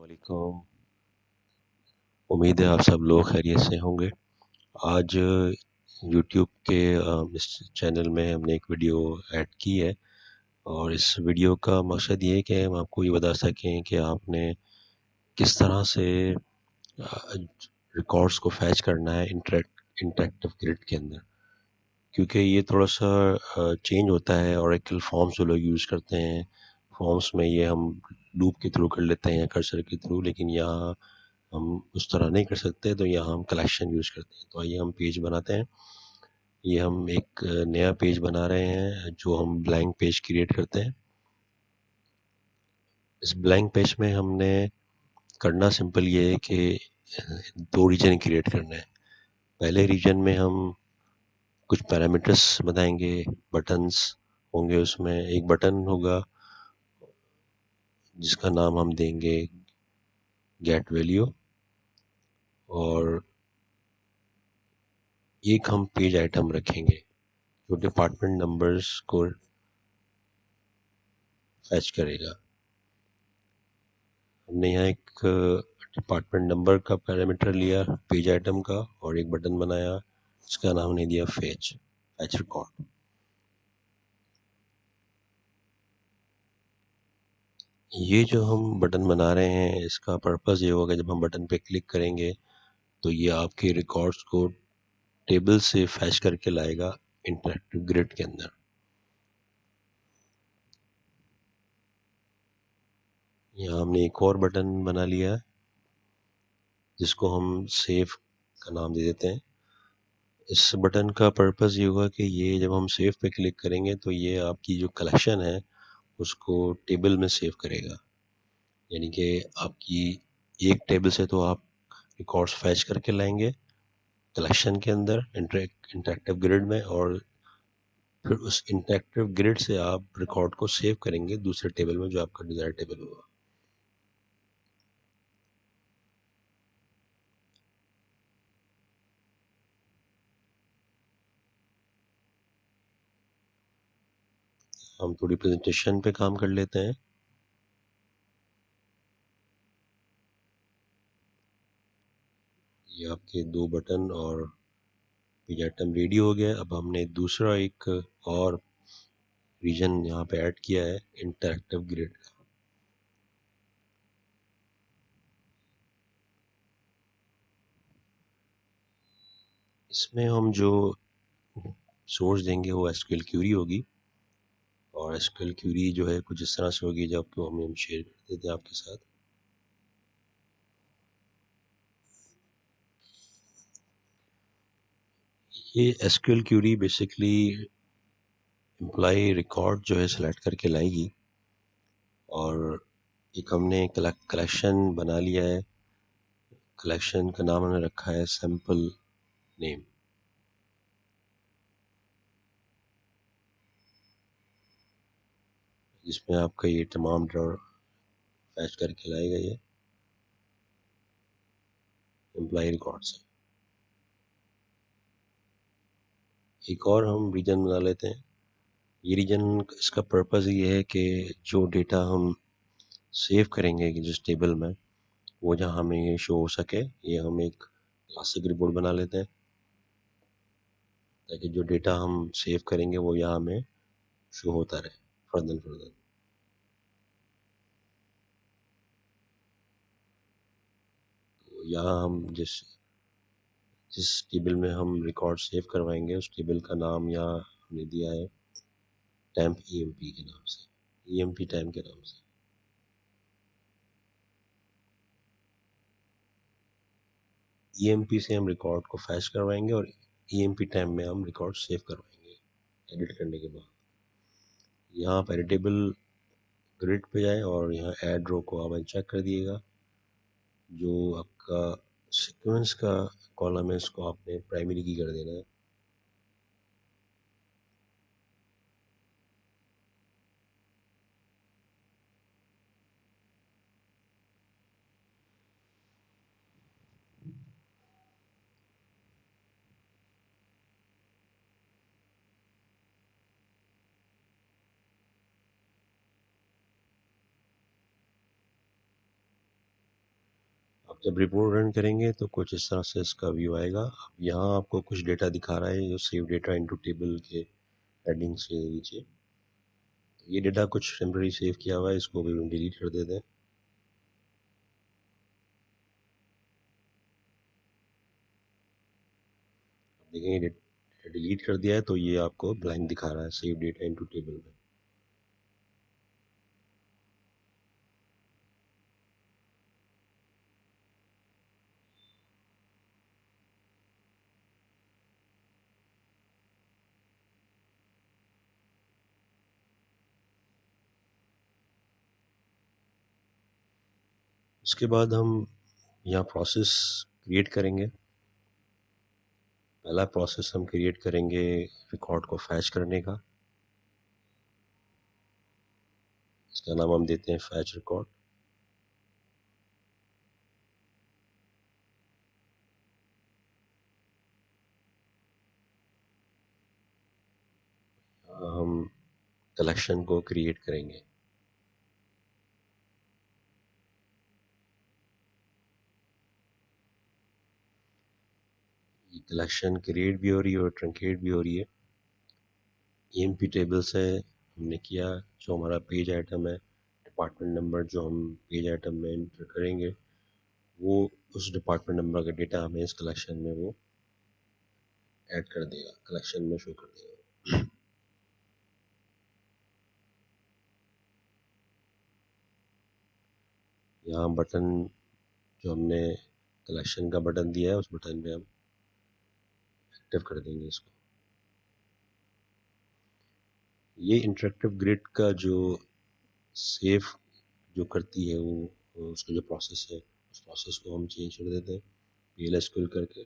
वालेकुम। उम्मीद है आप सब लोग खैरियत से होंगे। आज यूट्यूब के इस चैनल में हमने एक वीडियो ऐड की है और इस वीडियो का मकसद ये है कि हम आपको ये बता सकें कि आपने किस तरह से रिकॉर्ड्स को फैच करना है इंटरेक्टिव ग्रिड के अंदर, क्योंकि ये थोड़ा सा चेंज होता है। ओरेकल फॉर्म्स जो लोग यूज़ करते हैं, फॉर्म्स में ये हम लूप के थ्रू कर लेते हैं या कर्सर के थ्रू, लेकिन यहाँ हम उस तरह नहीं कर सकते। तो यहाँ हम कलेक्शन यूज़ करते हैं। तो आइए हम पेज बनाते हैं। ये हम एक नया पेज बना रहे हैं जो हम ब्लैंक पेज क्रिएट करते हैं। इस ब्लैंक पेज में हमने करना सिंपल ये है कि दो रीजन क्रिएट करना है। पहले रीजन में हम कुछ पैरामीटर्स बताएंगे, बटन्स होंगे। उसमें एक बटन होगा जिसका नाम हम देंगे गेट वैल्यू, और एक हम पेज आइटम रखेंगे जो डिपार्टमेंट नंबर्स को फैच करेगा। हमने यहाँ एक डिपार्टमेंट नंबर का पैरामीटर लिया पेज आइटम का, और एक बटन बनाया जिसका नाम हमने दिया फैच रिकॉर्ड। ये जो हम बटन बना रहे हैं इसका पर्पस ये होगा, जब हम बटन पे क्लिक करेंगे तो ये आपके रिकॉर्ड्स को टेबल से फैच करके लाएगा इंटरेक्टिव ग्रिड के अंदर। यहाँ हमने एक और बटन बना लिया है जिसको हम सेव का नाम दे देते हैं। इस बटन का पर्पस ये होगा कि ये जब हम सेव पे क्लिक करेंगे तो ये आपकी जो कलेक्शन है उसको टेबल में सेव करेगा। यानी कि आपकी एक टेबल से तो आप रिकॉर्ड्स फैच करके लाएंगे कलेक्शन के अंदर इंटरेक्टिव ग्रिड में, और फिर उस इंटरेक्टिव ग्रिड से आप रिकॉर्ड को सेव करेंगे दूसरे टेबल में जो आपका डिजायर टेबल होगा। हम थोड़ी प्रेजेंटेशन पे काम कर लेते हैं। ये आपके दो बटन और पेज आइटम रेडी हो गया। अब हमने दूसरा एक और रीजन यहाँ पे ऐड किया है इंटरेक्टिव ग्रिड का। इसमें हम जो सोर्स देंगे वो एसक्यूएल क्यूरी होगी, और एसक्यूएल क्यूरी जो है कुछ इस तरह से होगी जो आपको हम शेयर कर देते हैं आपके साथ। ये SQL query basically employ record जो है सेलेक्ट करके लाएगी, और एक हमने कलेक्शन बना लिया है। कलेक्शन का नाम हमने रखा है सैम्पल नेम। जिसमें आपका ये तमाम ड्रॉर फैच करके लाएगा ये एम्प्लॉय रिकॉर्ड से। एक और हम रीजन बना लेते हैं। ये रीजन इसका पर्पस ये है कि जो डेटा हम सेव करेंगे कि जिस टेबल में, वो जहाँ हमें ये शो हो सके, ये हम एक क्लासिक रिपोर्ट बना लेते हैं ताकि जो डेटा हम सेव करेंगे वो यहाँ हमें शो होता रहे फर्दर फर्दर। तो यहाँ हम जिस जिस टेबल में हम रिकॉर्ड सेव करवाएंगे उस टेबल का नाम यहाँ हमने दिया है टैम्प ईएमपी के नाम से, ईएमपी टैम्प के नाम से। ईएमपी से हम रिकॉर्ड को फैच करवाएंगे और ईएमपी टैम्प में हम रिकॉर्ड सेव करवाएंगे एडिट करने के बाद। यहाँ आप एडिटेबल ग्रिड पे जाएं और यहाँ ऐड रो को आप चेक कर दिएगा। जो आपका सीक्वेंस का कॉलम है इसको आपने प्राइमरी की कर देना है। जब रिपोर्ट रन करेंगे तो कुछ इस तरह से इसका व्यू आएगा। अब यहाँ आपको कुछ डेटा दिखा रहा है जो सेव डेटा इनटू टेबल के हेडिंग से नीचे। तो ये डेटा कुछ टेम्पररी सेव किया हुआ है, इसको भी डिलीट कर देते हैं। अब देखेंगे डिलीट कर दिया है तो ये आपको ब्लैंक दिखा रहा है सेव डेटा इनटू टेबल में। उसके बाद हम यहाँ प्रोसेस क्रिएट करेंगे। पहला प्रोसेस हम क्रिएट करेंगे रिकॉर्ड को फैच करने का। इसका नाम हम देते हैं फैच रिकॉर्ड। हम कलेक्शन को क्रिएट करेंगे। ये कलेक्शन क्रिएट भी हो रही है और ट्रंकेट भी हो रही है। EMP टेबल से हमने किया, जो हमारा पेज आइटम है, डिपार्टमेंट नंबर जो हम पेज आइटम में एंटर करेंगे वो उस डिपार्टमेंट नंबर का डेटा हमें इस कलेक्शन में वो ऐड कर देगा, कलेक्शन में शो कर देगा। यहाँ बटन जो हमने कलेक्शन का बटन दिया है उस बटन पे हम एक्टिव कर देंगे इसको। ये इंटरेक्टिव ग्रिड का जो सेव जो करती है वो उसका जो प्रोसेस है उस प्रोसेस को हम चेंज कर देते हैं PLSQL करके।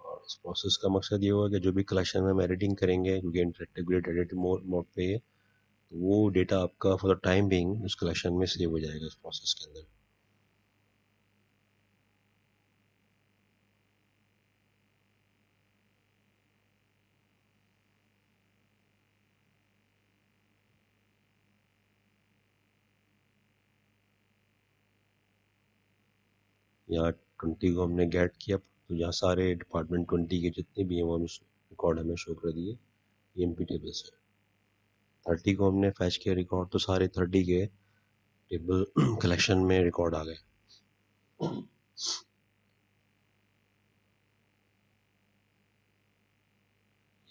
और इस प्रोसेस का मकसद ये होगा कि जो भी कलेक्शन में हम एडिटिंग करेंगे, क्योंकि इंटरेक्टिव ग्रिड एडिट मोड पे है, तो वो डेटा आपका फॉर द टाइम बिंग उस कलेक्शन में सेव हो जाएगा इस प्रोसेस के अंदर। यहाँ 20 को हमने गेट किया तो यहाँ सारे डिपार्टमेंट 20 के जितने भी हैं वो रिकॉर्ड हमें शो कर दिए EMP टेबल से। 30 को हमने फैच किया रिकॉर्ड तो सारे 30 के टेबल कलेक्शन में रिकॉर्ड आ गए।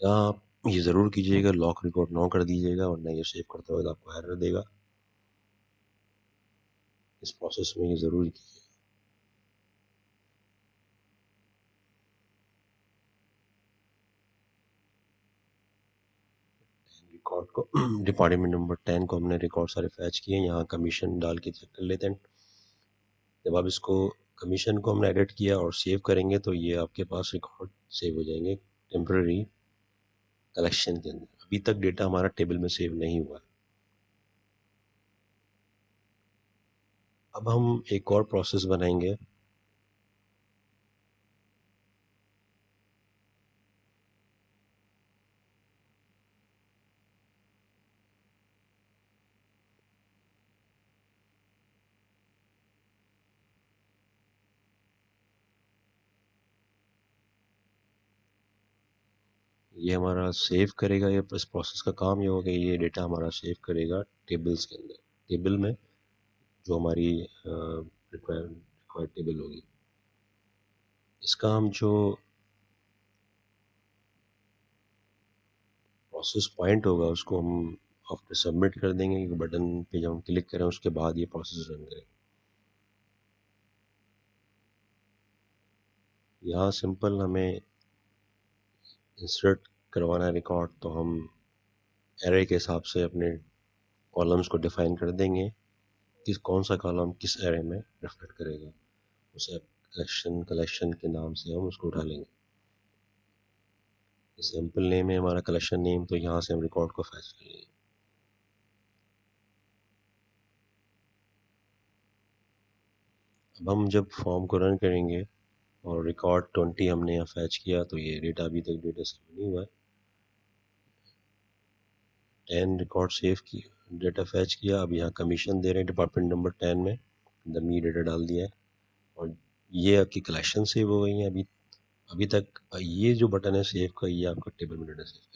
यहाँ आप ये ज़रूर कीजिएगा लॉक रिकॉर्ड ना कर दीजिएगा, वरना ये सेव करते वक्त आपको एरर देगा। इस प्रोसेस में ये ज़रूर कीजिए। रिकॉर्ड को डिपार्टमेंट नंबर 10 को हमने रिकॉर्ड सारे फैच किए। यहाँ कमीशन डाल के चेक कर लेते हैं। जब आप इसको कमीशन को हमने एडिट किया और सेव करेंगे तो ये आपके पास रिकॉर्ड सेव हो जाएंगे टेम्पररी कलेक्शन के अंदर। अभी तक डेटा हमारा टेबल में सेव नहीं हुआ। अब हम एक और प्रोसेस बनाएंगे। ये हमारा सेव करेगा, ये इस प्रोसेस का काम ये होगा, ये डेटा हमारा सेव करेगा टेबल्स के अंदर, टेबल में जो हमारी रिक्वायर्ड टेबल होगी। इसका हम जो प्रोसेस पॉइंट होगा उसको हम आफ्टर सबमिट कर देंगे कि बटन पे जब हम क्लिक करें उसके बाद ये प्रोसेस रन करें। यहाँ सिंपल हमें इंसर्ट करवाना है रिकॉर्ड, तो हम एरे के हिसाब से अपने कॉलम्स को डिफाइन कर देंगे किस कौन सा कॉलम किस एरे में रिफ्लेक्ट करेगा। उसे कलेक्शन कलेक्शन के नाम से हम उसको उठा लेंगे। सैम्पल नेम है हमारा कलेक्शन नेम, तो यहाँ से हम रिकॉर्ड को फैच कर लेंगे। अब हम जब फॉर्म को रन करेंगे और रिकॉर्ड 20 हमने यहाँ फैच किया तो ये डेटा अभी तक डेटा सेव नहीं हुआ है। 10 रिकॉर्ड सेव की डेटा फैच किया। अब यहाँ कमीशन दे रहे हैं डिपार्टमेंट नंबर 10 में, द मी डेटा डाल दिया है और ये आपकी कलेक्शन सेव हो गई हैं अभी अभी तक। ये जो बटन है सेव का, ये आपका टेबल मिनट है सेव।